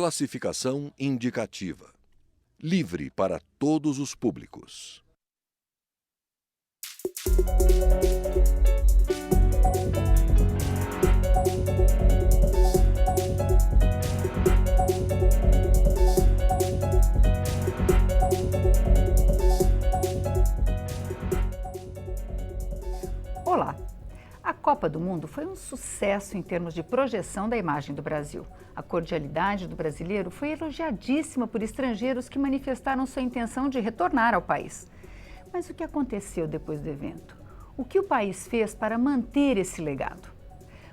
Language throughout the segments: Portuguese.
Classificação indicativa. Livre para todos os públicos. Olá! A Copa do Mundo foi um sucesso em termos de projeção da imagem do Brasil. A cordialidade do brasileiro foi elogiadíssima por estrangeiros que manifestaram sua intenção de retornar ao país. Mas o que aconteceu depois do evento? O que o país fez para manter esse legado?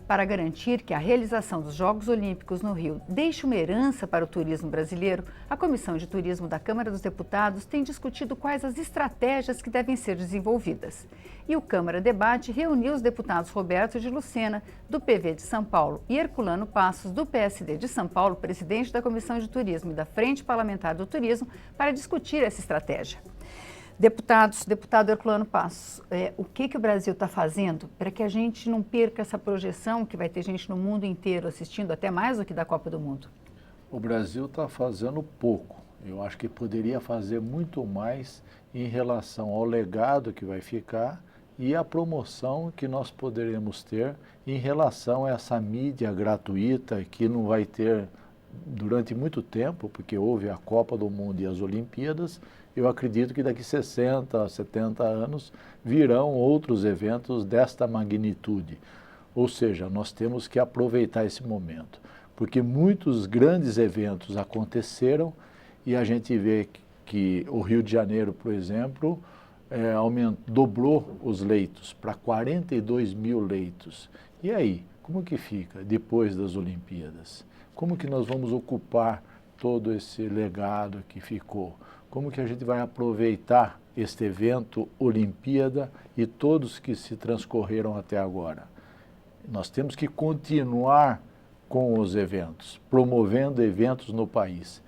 Para garantir que a realização dos Jogos Olímpicos no Rio deixe uma herança para o turismo brasileiro, a Comissão de Turismo da Câmara dos Deputados tem discutido quais as estratégias que devem ser desenvolvidas. E o Câmara Debate reuniu os deputados Roberto de Lucena, do PV de São Paulo, e Herculano Passos, do PSD de São Paulo, presidente da Comissão de Turismo e da Frente Parlamentar do Turismo, para discutir essa estratégia. Deputado Herculano Passos, o que o Brasil está fazendo para que a gente não perca essa projeção que vai ter gente no mundo inteiro assistindo, até mais do que da Copa do Mundo? O Brasil está fazendo pouco. Eu acho que poderia fazer muito mais em relação ao legado que vai ficar e a promoção que nós poderemos ter em relação a essa mídia gratuita que não vai ter durante muito tempo, porque houve a Copa do Mundo e as Olimpíadas. Eu acredito que daqui 60, 70 anos virão outros eventos desta magnitude. Ou seja, nós temos que aproveitar esse momento, porque muitos grandes eventos aconteceram e a gente vê que o Rio de Janeiro, por exemplo, dobrou os leitos para 42 mil leitos. E aí, como que fica depois das Olimpíadas? Como que nós vamos ocupar todo esse legado que ficou? Como que a gente vai aproveitar este evento Olimpíada e todos que se transcorreram até agora? Nós temos que continuar com os eventos, promovendo eventos no país,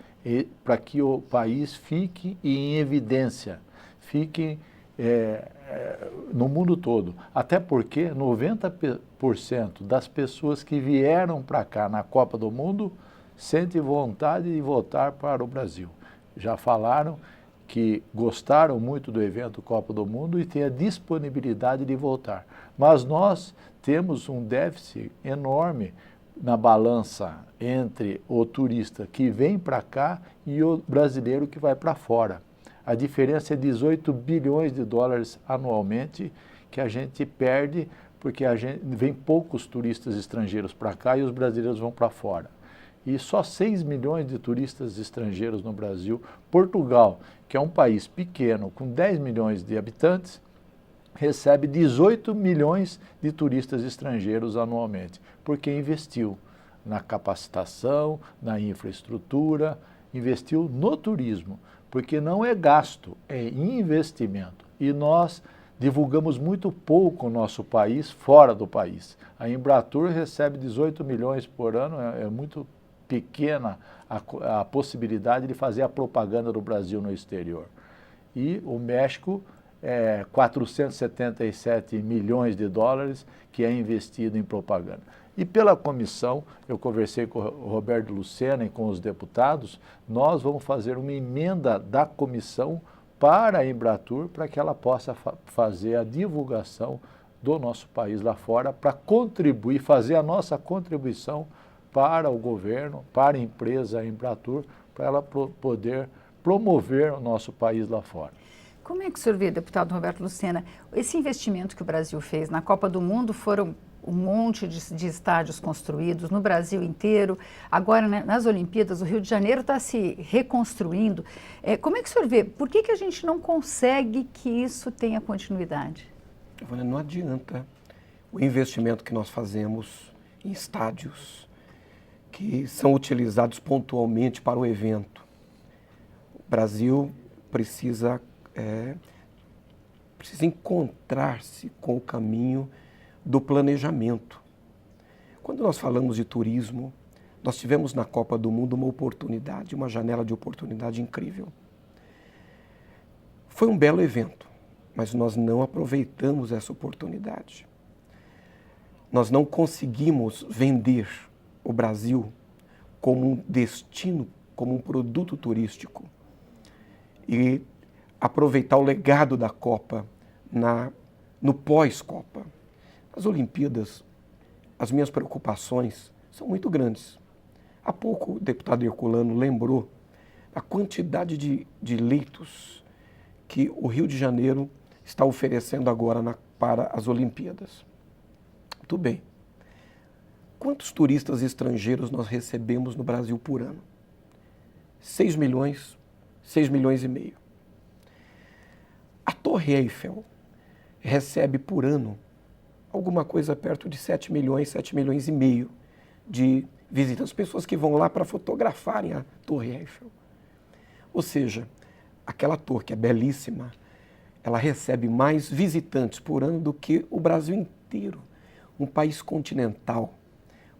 para que o país fique em evidência, fique no mundo todo. Até porque 90% das pessoas que vieram para cá na Copa do Mundo sentem vontade de voltar para o Brasil. Já falaram que gostaram muito do evento Copa do Mundo e têm a disponibilidade de voltar. Mas nós temos um déficit enorme na balança entre o turista que vem para cá e o brasileiro que vai para fora. A diferença é 18 bilhões de dólares anualmente que a gente perde porque vem poucos turistas estrangeiros para cá e os brasileiros vão para fora. E só 6 milhões de turistas estrangeiros no Brasil. Portugal, que é um país pequeno, com 10 milhões de habitantes, recebe 18 milhões de turistas estrangeiros anualmente, porque investiu na capacitação, na infraestrutura, investiu no turismo, porque não é gasto, é investimento. E nós divulgamos muito pouco o nosso país fora do país. A Embratur recebe 18 milhões por ano, é muito pequena a possibilidade de fazer a propaganda do Brasil no exterior. E o México, 477 milhões de dólares que é investido em propaganda. E pela comissão, eu conversei com o Roberto Lucena e com os deputados, nós vamos fazer uma emenda da comissão para a Embratur, para que ela possa fazer a divulgação do nosso país lá fora, para contribuir, fazer a nossa contribuição para o governo, para a empresa Embratur, para ela poder promover o nosso país lá fora. Como é que o senhor vê, deputado Roberto Lucena, esse investimento que o Brasil fez na Copa do Mundo foram um monte de estádios construídos no Brasil inteiro, agora, né, nas Olimpíadas, o Rio de Janeiro está se reconstruindo. Como é que o senhor vê? Por que a gente não consegue que isso tenha continuidade? Não adianta o investimento que nós fazemos em estádios que são utilizados pontualmente para o evento. O Brasil precisa encontrar-se com o caminho do planejamento. Quando nós falamos de turismo, nós tivemos na Copa do Mundo uma oportunidade, uma janela de oportunidade incrível. Foi um belo evento, mas nós não aproveitamos essa oportunidade. Nós não conseguimos vender o Brasil como um destino, como um produto turístico e aproveitar o legado da Copa no pós-Copa. As Olimpíadas, as minhas preocupações são muito grandes. Há pouco o deputado Herculano lembrou a quantidade de leitos que o Rio de Janeiro está oferecendo agora para as Olimpíadas. Muito bem. Quantos turistas estrangeiros nós recebemos no Brasil por ano? 6 milhões, 6 milhões e meio. A Torre Eiffel recebe por ano alguma coisa perto de 7 milhões e meio de visitantes, pessoas que vão lá para fotografarem a Torre Eiffel. Ou seja, aquela torre que é belíssima, ela recebe mais visitantes por ano do que o Brasil inteiro, um país continental,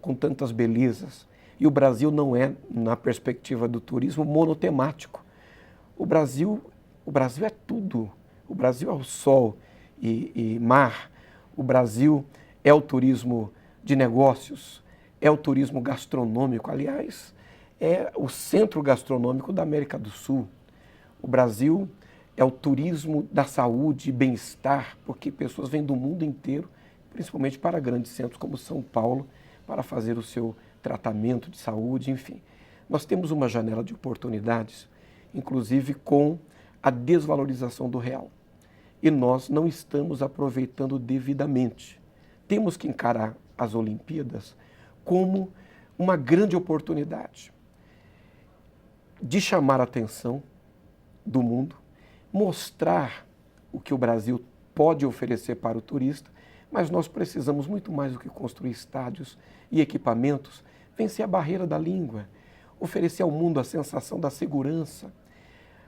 com tantas belezas. E o Brasil não é, na perspectiva do turismo, monotemático. O Brasil é tudo. O Brasil é o sol e mar. O Brasil é o turismo de negócios, é o turismo gastronômico. Aliás, é o centro gastronômico da América do Sul. O Brasil é o turismo da saúde e bem-estar, porque pessoas vêm do mundo inteiro, principalmente para grandes centros como São Paulo, para fazer o seu tratamento de saúde, enfim. Nós temos uma janela de oportunidades, inclusive com a desvalorização do real. E nós não estamos aproveitando devidamente. Temos que encarar as Olimpíadas como uma grande oportunidade de chamar a atenção do mundo, mostrar o que o Brasil pode oferecer para o turista, mas nós precisamos muito mais do que construir estádios e equipamentos, vencer a barreira da língua, oferecer ao mundo a sensação da segurança,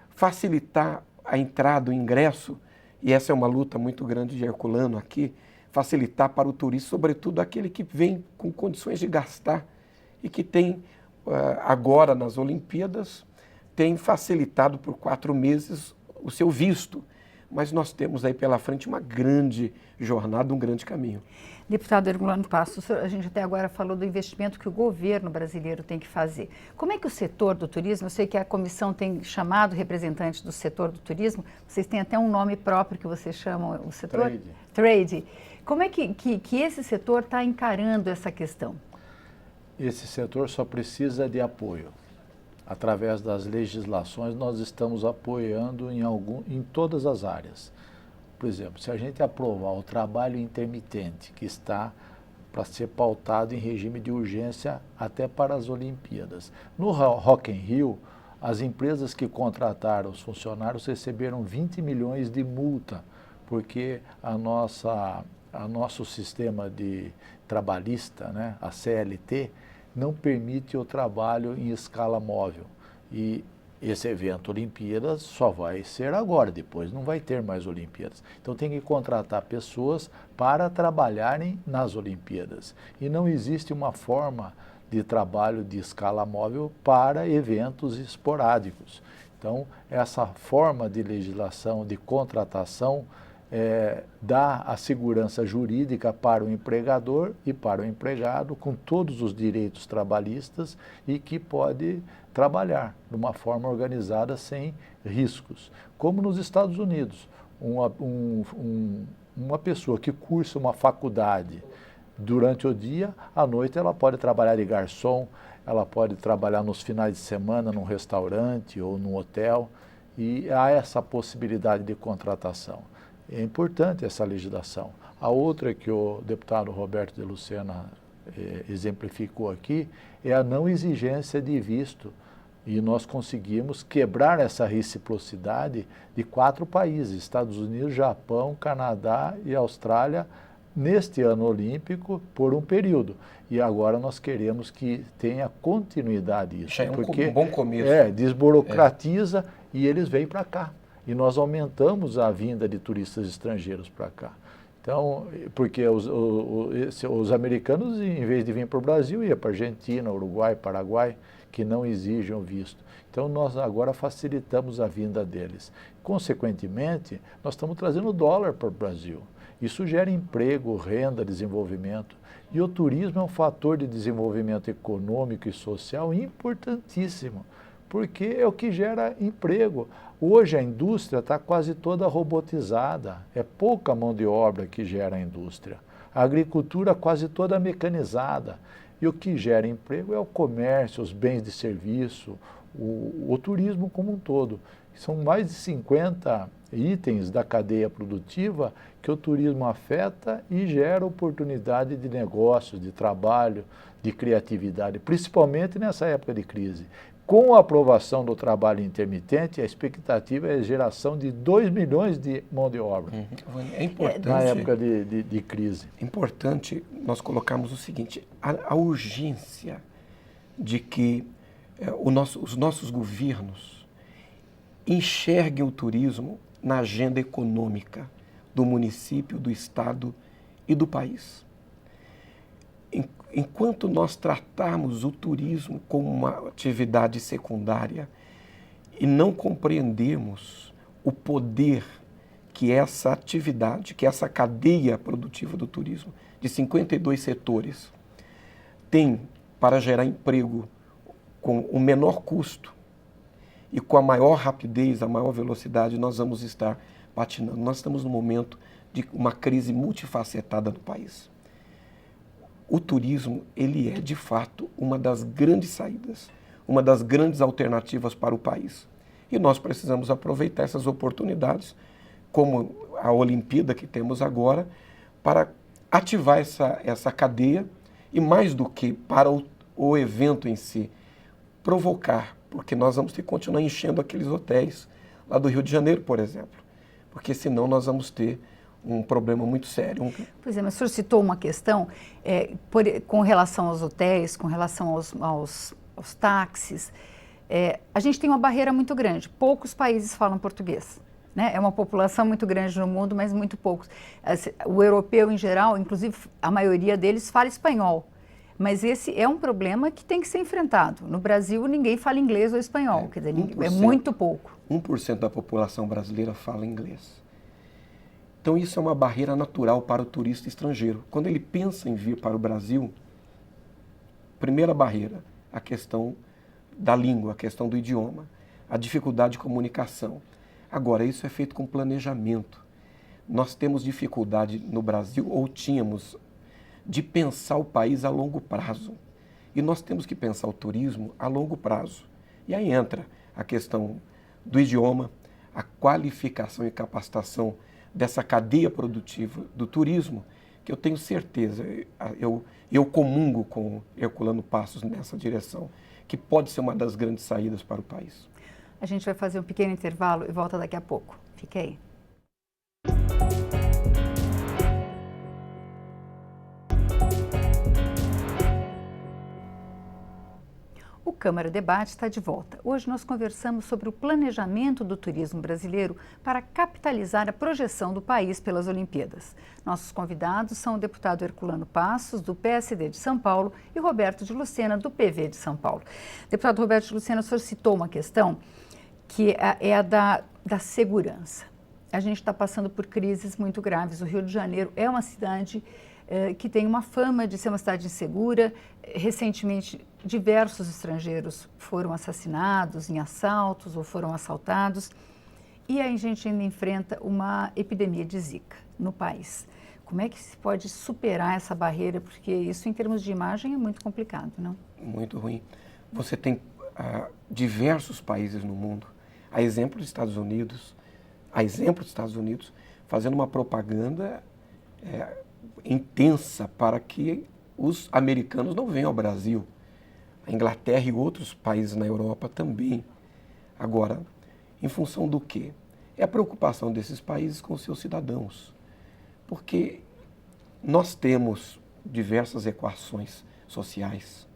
facilitar a entrada, o ingresso, e essa é uma luta muito grande de Herculano aqui, facilitar para o turista, sobretudo aquele que vem com condições de gastar e que tem, agora nas Olimpíadas, tem facilitado por 4 meses o seu visto. Mas nós temos aí pela frente uma grande jornada, um grande caminho. Deputado Herculano Passos, a gente até agora falou do investimento que o governo brasileiro tem que fazer. Como é que o setor do turismo, eu sei que a comissão tem chamado representantes do setor do turismo, vocês têm até um nome próprio que vocês chamam o setor? Trade. Trade. Como é que esse setor está encarando essa questão? Esse setor só precisa de apoio. Através das legislações, nós estamos apoiando em todas as áreas. Por exemplo, se a gente aprovar o trabalho intermitente, que está para ser pautado em regime de urgência até para as Olimpíadas. No Rock in Rio, as empresas que contrataram os funcionários receberam 20 milhões de multa, porque nosso sistema de trabalhista, né, a CLT, não permite o trabalho em escala móvel. E esse evento Olimpíadas só vai ser agora, depois não vai ter mais Olimpíadas. Então tem que contratar pessoas para trabalharem nas Olimpíadas. E não existe uma forma de trabalho de escala móvel para eventos esporádicos. Então essa forma de legislação de contratação dá a segurança jurídica para o empregador e para o empregado, com todos os direitos trabalhistas e que pode trabalhar de uma forma organizada sem riscos. Como nos Estados Unidos, uma pessoa que cursa uma faculdade durante o dia, à noite ela pode trabalhar de garçom, ela pode trabalhar nos finais de semana num restaurante ou num hotel, e há essa possibilidade de contratação. É importante essa legislação. A outra que o deputado Roberto de Lucena exemplificou aqui é a não exigência de visto. E nós conseguimos quebrar essa reciprocidade de 4 países, Estados Unidos, Japão, Canadá e Austrália, neste ano olímpico, por um período. E agora nós queremos que tenha continuidade isso. Já é porque um bom começo. Desburocratiza e eles vêm para cá. E nós aumentamos a vinda de turistas estrangeiros para cá. Então, porque os americanos, em vez de vir para o Brasil, iam para a Argentina, Uruguai, Paraguai, que não exigem o visto. Então, nós agora facilitamos a vinda deles. Consequentemente, nós estamos trazendo dólar para o Brasil. Isso gera emprego, renda, desenvolvimento. E o turismo é um fator de desenvolvimento econômico e social importantíssimo, porque é o que gera emprego. Hoje a indústria está quase toda robotizada, é pouca mão de obra que gera a indústria. A agricultura quase toda mecanizada. E o que gera emprego é o comércio, os bens de serviço, o turismo como um todo. São mais de 50 itens da cadeia produtiva que o turismo afeta e gera oportunidade de negócios, de trabalho, de criatividade, principalmente nessa época de crise. Com a aprovação do trabalho intermitente, a expectativa é a geração de 2 milhões de mão de obra. É importante, na época de crise. É importante nós colocarmos o seguinte, a urgência de que os nossos governos enxerguem o turismo na agenda econômica do município, do estado e do país. Enquanto nós tratarmos o turismo como uma atividade secundária e não compreendermos o poder que essa atividade, que essa cadeia produtiva do turismo, de 52 setores, tem para gerar emprego com o menor custo e com a maior rapidez, a maior velocidade, nós vamos estar patinando. Nós estamos num momento de uma crise multifacetada no país. O turismo, ele é, de fato, uma das grandes saídas, uma das grandes alternativas para o país. E nós precisamos aproveitar essas oportunidades, como a Olimpíada que temos agora, para ativar essa cadeia e, mais do que para o evento em si, provocar, porque nós vamos ter que continuar enchendo aqueles hotéis lá do Rio de Janeiro, por exemplo, porque senão nós vamos ter um problema muito sério. Pois é, mas o senhor citou uma questão com relação aos hotéis, com relação aos táxis. A gente tem uma barreira muito grande. Poucos países falam português, né? É uma população muito grande no mundo, mas muito poucos. O europeu, em geral, inclusive a maioria deles fala espanhol. Mas esse é um problema que tem que ser enfrentado. No Brasil, ninguém fala inglês ou espanhol, quer dizer, é muito pouco. 1% da população brasileira fala inglês. Então, isso é uma barreira natural para o turista estrangeiro. Quando ele pensa em vir para o Brasil, primeira barreira, a questão da língua, a questão do idioma, a dificuldade de comunicação. Agora, isso é feito com planejamento. Nós temos dificuldade no Brasil, ou tínhamos, de pensar o país a longo prazo. E nós temos que pensar o turismo a longo prazo. E aí entra a questão do idioma, a qualificação e capacitação dessa cadeia produtiva do turismo, que eu tenho certeza, eu comungo com Herculano Passos nessa direção, que pode ser uma das grandes saídas para o país. A gente vai fazer um pequeno intervalo e volta daqui a pouco. Fique aí. O Câmara Debate está de volta. Hoje nós conversamos sobre o planejamento do turismo brasileiro para capitalizar a projeção do país pelas Olimpíadas. Nossos convidados são o deputado Herculano Passos, do PSD de São Paulo, e Roberto de Lucena, do PV de São Paulo. Deputado Roberto de Lucena, o senhor citou uma questão que é a da segurança. A gente está passando por crises muito graves. O Rio de Janeiro é uma cidade que tem uma fama de ser uma cidade insegura. Recentemente, diversos estrangeiros foram assassinados em assaltos ou foram assaltados. E aí a gente ainda enfrenta uma epidemia de Zika no país. Como é que se pode superar essa barreira? Porque isso, em termos de imagem, é muito complicado, não? Muito ruim. Você tem diversos países no mundo, a exemplo dos Estados Unidos, fazendo uma propaganda intensa para que os americanos não venham ao Brasil. A Inglaterra e outros países na Europa também. Agora, em função do quê? É a preocupação desses países com seus cidadãos. Porque nós temos diversas equações sociais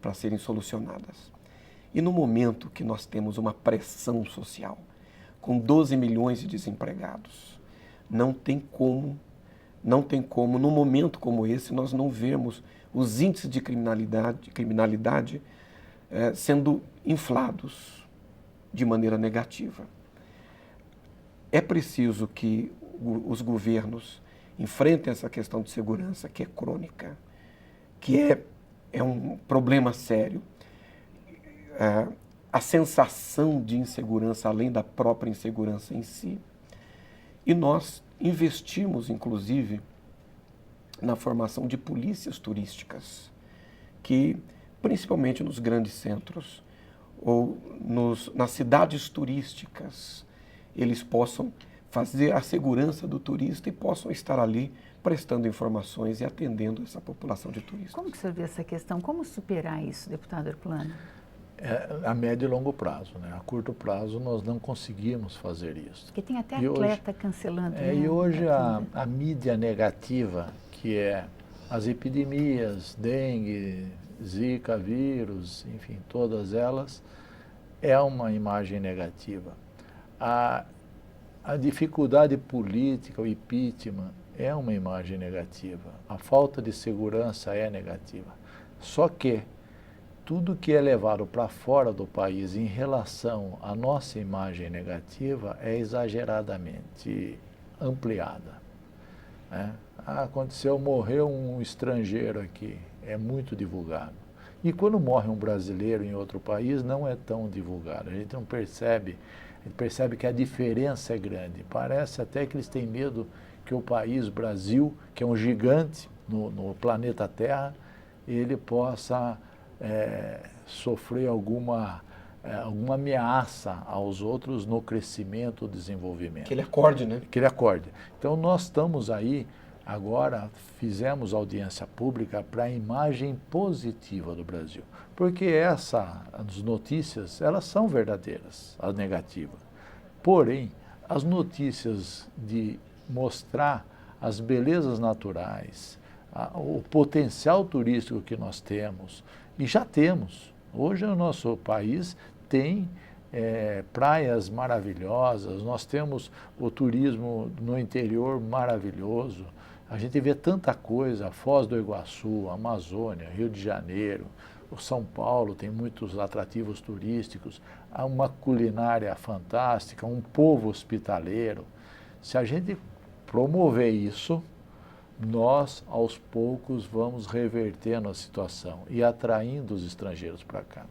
para serem solucionadas. E no momento que nós temos uma pressão social, com 12 milhões de desempregados, não tem como, num momento como esse, nós não vermos os índices de criminalidade sendo inflados de maneira negativa. É preciso que os governos enfrentem essa questão de segurança que é crônica, que é um problema sério. A sensação de insegurança, além da própria insegurança em si. E nós investimos, inclusive, na formação de polícias turísticas, que, principalmente nos grandes centros ou nas cidades turísticas, eles possam fazer a segurança do turista e possam estar ali prestando informações e atendendo essa população de turistas. Como que o senhor vê essa questão? Como superar isso, deputado Herculano? A médio e longo prazo, né? A curto prazo nós não conseguimos fazer isso. Porque tem até atleta cancelando. E hoje a mídia negativa, que é as epidemias, dengue, zika, vírus, enfim, todas elas, é uma imagem negativa. A dificuldade política, o impeachment, é uma imagem negativa. A falta de segurança é negativa. Só que tudo que é levado para fora do país em relação à nossa imagem negativa é exageradamente ampliada, né? Morreu um estrangeiro aqui, é muito divulgado. E quando morre um brasileiro em outro país, não é tão divulgado. A gente não percebe, a gente percebe que a diferença é grande. Parece até que eles têm medo que o país, Brasil, que é um gigante no planeta Terra, ele possa sofrer alguma ameaça aos outros no crescimento, desenvolvimento. Que ele acorde, né? Que ele acorde. Então nós estamos aí, agora fizemos audiência pública para a imagem positiva do Brasil. Porque as notícias, elas são verdadeiras, as negativas. Porém, as notícias de mostrar as belezas naturais, o potencial turístico que nós temos, e já temos. Hoje o nosso país tem praias maravilhosas, nós temos o turismo no interior maravilhoso, a gente vê tanta coisa, Foz do Iguaçu, Amazônia, Rio de Janeiro, o São Paulo tem muitos atrativos turísticos, há uma culinária fantástica, um povo hospitaleiro. Se a gente promover isso, nós, aos poucos, vamos revertendo a situação e atraindo os estrangeiros para cá.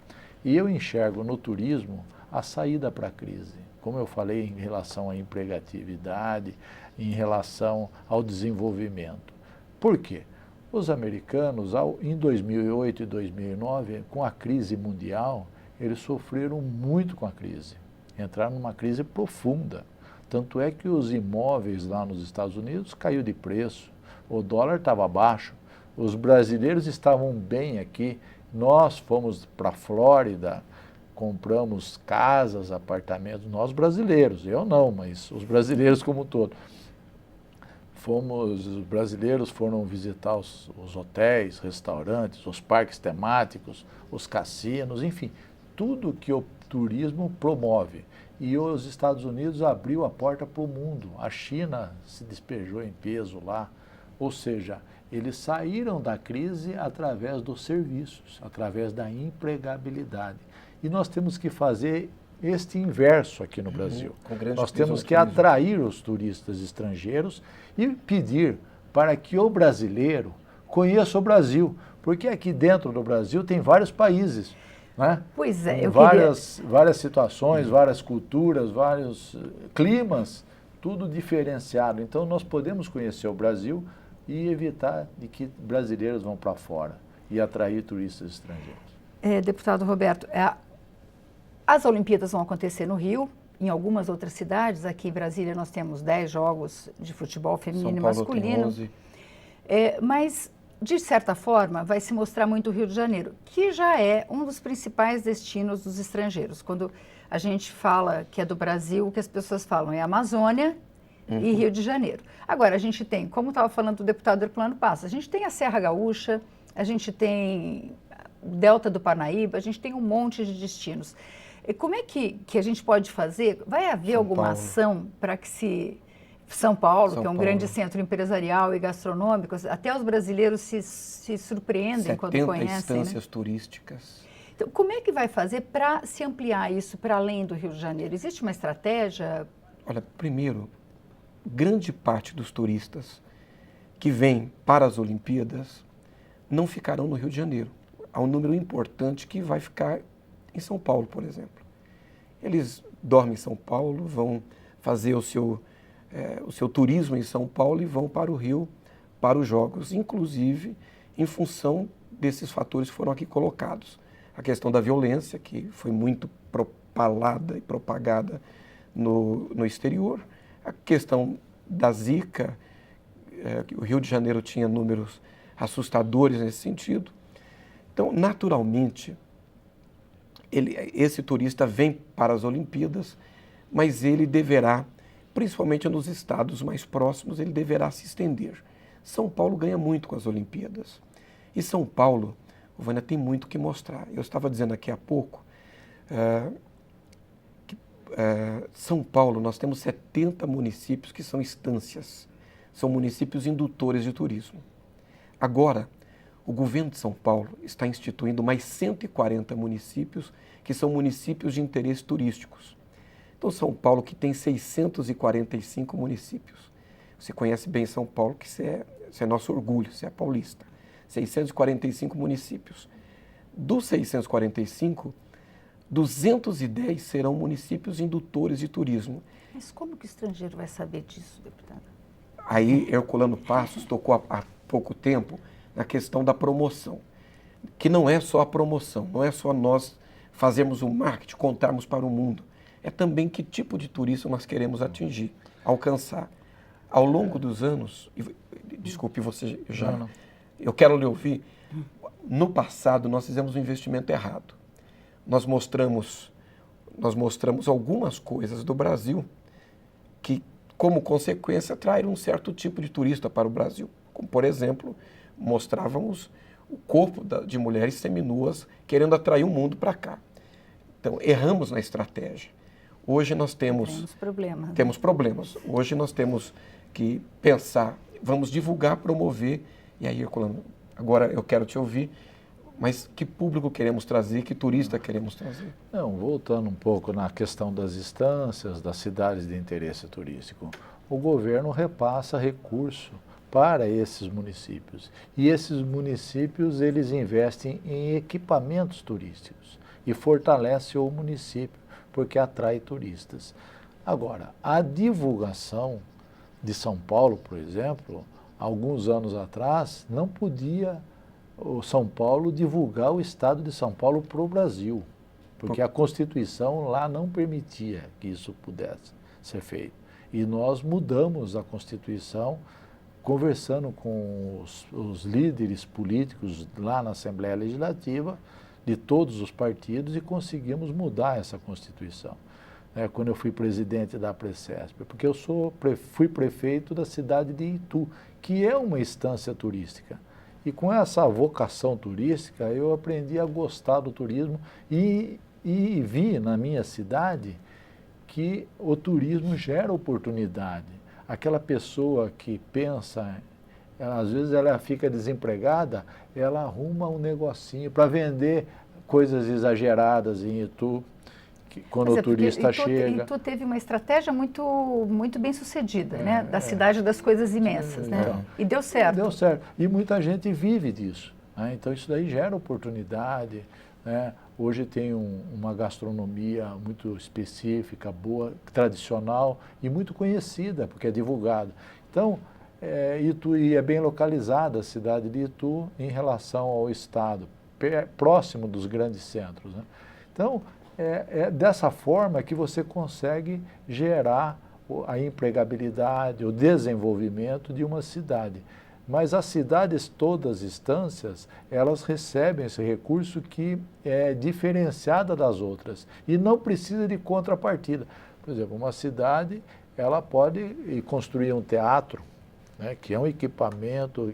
E eu enxergo no turismo a saída para a crise, como eu falei em relação à empregatividade, em relação ao desenvolvimento. Por quê? Os americanos, em 2008 e 2009, com a crise mundial, eles sofreram muito com a crise, entraram numa crise profunda. Tanto é que os imóveis lá nos Estados Unidos caiu de preço, o dólar estava baixo, os brasileiros estavam bem aqui, nós fomos para a Flórida, compramos casas, apartamentos, nós brasileiros, eu não, mas os brasileiros como um todo. Os brasileiros foram visitar os hotéis, restaurantes, os parques temáticos, os cassinos, enfim, tudo que o turismo promove. E os Estados Unidos abriu a porta para o mundo, a China se despejou em peso lá, ou seja, eles saíram da crise através dos serviços, através da empregabilidade. E nós temos que fazer este inverso aqui no Brasil. Nós temos que atrair os turistas estrangeiros e pedir para que o brasileiro conheça o Brasil, porque aqui dentro do Brasil tem vários países, né? Pois é, várias situações, várias culturas, vários climas, tudo diferenciado. Então nós podemos conhecer o Brasil e evitar de que brasileiros vão para fora e atrair turistas estrangeiros. Deputado Roberto, as Olimpíadas vão acontecer no Rio, em algumas outras cidades. Aqui em Brasília nós temos 10 jogos de futebol feminino e masculino. Tem 11. Mas, de certa forma, vai se mostrar muito o Rio de Janeiro, que já é um dos principais destinos dos estrangeiros. Quando a gente fala que é do Brasil, o que as pessoas falam é Amazônia e Rio de Janeiro. Agora, a gente tem, como estava falando o deputado Herculano Passos, a gente tem a Serra Gaúcha, a gente tem o Delta do Parnaíba, a gente tem um monte de destinos. E como é que a gente pode fazer? Vai haver alguma ação para que São Paulo, que é um grande centro empresarial e gastronômico, até os brasileiros se surpreendem quando conhecem. 70 instâncias turísticas. Então, como é que vai fazer para se ampliar isso para além do Rio de Janeiro? Existe uma estratégia? Olha, primeiro, grande parte dos turistas que vêm para as Olimpíadas não ficarão no Rio de Janeiro. Há um número importante que vai ficar em São Paulo, por exemplo. Eles dormem em São Paulo, vão fazer o seu turismo em São Paulo e vão para o Rio para os Jogos, inclusive em função desses fatores que foram aqui colocados. A questão da violência, que foi muito propalada e propagada no exterior, a questão da Zika, que o Rio de Janeiro tinha números assustadores nesse sentido. Então, naturalmente, esse turista vem para as Olimpíadas, mas ele deverá, principalmente nos estados mais próximos, ele deverá se estender. São Paulo ganha muito com as Olimpíadas. E São Paulo, Vânia, tem muito que mostrar. Eu estava dizendo aqui há pouco que São Paulo, nós temos 70 municípios que são estâncias, são municípios indutores de turismo. Agora, o governo de São Paulo está instituindo mais 140 municípios que são municípios de interesse turísticos. Então, São Paulo, que tem 645 municípios. Você conhece bem São Paulo, que isso é nosso orgulho, você é paulista. 645 municípios. Dos 645, 210 serão municípios indutores de turismo. Mas como que o estrangeiro vai saber disso, deputada? Aí, Herculano Passos tocou há pouco tempo na questão da promoção, que não é só a promoção, não é só nós fazermos o marketing, contarmos para o mundo, é também que tipo de turista nós queremos atingir, alcançar. Ao longo dos anos, desculpe você já, Não. Eu quero lhe ouvir, no passado nós fizemos um investimento errado. Nós mostramos algumas coisas do Brasil que, como consequência, atraíram um certo tipo de turista para o Brasil. Como, por exemplo, mostrávamos o corpo de mulheres seminuas querendo atrair o mundo para cá. Então, erramos na estratégia. Hoje nós temos problemas. Hoje nós temos que pensar, vamos divulgar, promover, e aí, Herculano, agora eu quero te ouvir, mas que público queremos trazer, que turista queremos trazer? Não, voltando um pouco na questão das estâncias, das cidades de interesse turístico, o governo repassa recurso para esses municípios. E esses municípios, eles investem em equipamentos turísticos e fortalecem o município, porque atrai turistas. Agora, a divulgação de São Paulo, por exemplo, alguns anos atrás, não podia o São Paulo divulgar o estado de São Paulo para o Brasil, porque a Constituição lá não permitia que isso pudesse ser feito. E nós mudamos a Constituição, conversando com os líderes políticos lá na Assembleia Legislativa, de todos os partidos, e conseguimos mudar essa Constituição. Quando eu fui presidente da Precesp, porque eu fui prefeito da cidade de Itu, que é uma estância turística. E com essa vocação turística, eu aprendi a gostar do turismo e vi na minha cidade que o turismo gera oportunidade. Aquela pessoa que pensa, às vezes ela fica desempregada, ela arruma um negocinho para vender coisas exageradas em Itu, quando o turista chega. Itu teve uma estratégia muito bem sucedida, né? Da cidade das coisas imensas, né? Então, e deu certo. Deu certo. E muita gente vive disso, né? Então isso daí gera oportunidade, né? Hoje tem uma gastronomia muito específica, boa, tradicional e muito conhecida, porque é divulgada. Então, Itu, e é bem localizada a cidade de Itu em relação ao estado, próximo dos grandes centros, né? Então, é dessa forma que você consegue gerar a empregabilidade, o desenvolvimento de uma cidade. Mas as cidades, todas as instâncias, elas recebem esse recurso que é diferenciada das outras e não precisa de contrapartida. Por exemplo, uma cidade, ela pode construir um teatro, né, que é um equipamento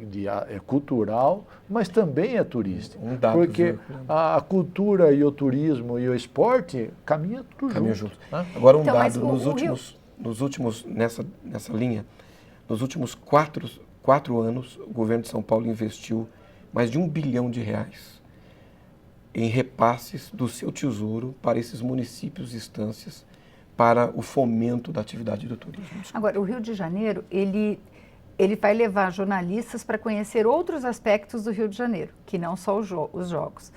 cultural, mas também é turístico. Porque a cultura e o turismo e o esporte caminham tudo junto. Né? Agora um dado, nessa linha, nos últimos quatro anos, o governo de São Paulo investiu mais de R$ 1 bilhão em repasses do seu tesouro para esses municípios e instâncias para o fomento da atividade do turismo. Agora, o Rio de Janeiro, ele Ele vai levar jornalistas para conhecer outros aspectos do Rio de Janeiro, que não só os jogos.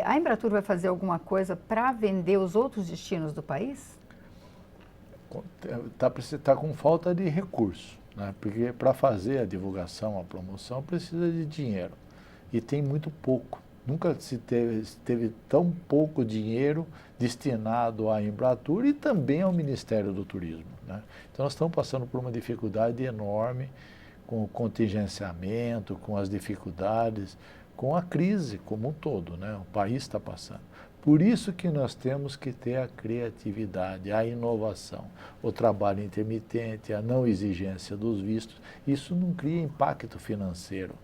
A Embratur vai fazer alguma coisa para vender os outros destinos do país? Tá com falta de recurso, né? Porque para fazer a divulgação, a promoção, precisa de dinheiro. E tem muito pouco. Nunca se teve tão pouco dinheiro destinado à Embratur e também ao Ministério do Turismo, né? Então nós estamos passando por uma dificuldade enorme com o contingenciamento, com as dificuldades, com a crise como um todo, né? O país está passando. Por isso que nós temos que ter a criatividade, a inovação, o trabalho intermitente, a não exigência dos vistos. Isso não cria impacto financeiro.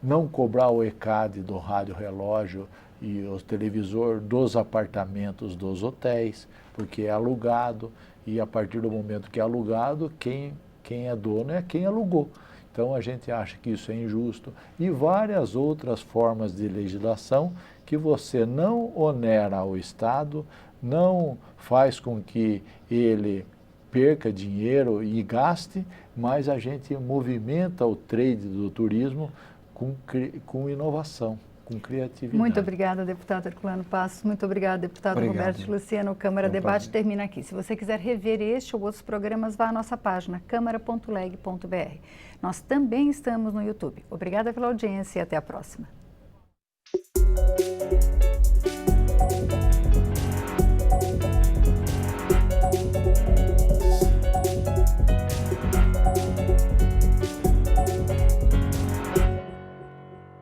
Não cobrar o ECAD do rádio relógio e o televisor dos apartamentos dos hotéis, porque é alugado, e a partir do momento que é alugado, quem é dono é quem alugou. Então a gente acha que isso é injusto, e várias outras formas de legislação que você não onera o Estado, não faz com que ele perca dinheiro e gaste, mas a gente movimenta o trade do turismo com inovação, com criatividade. Muito obrigada, deputado Herculano Passos. Muito obrigada, deputado Roberto Luciano. O Câmara Debate termina aqui. Se você quiser rever este ou outros programas, vá à nossa página, câmara.leg.br. Nós também estamos no YouTube. Obrigada pela audiência e até a próxima.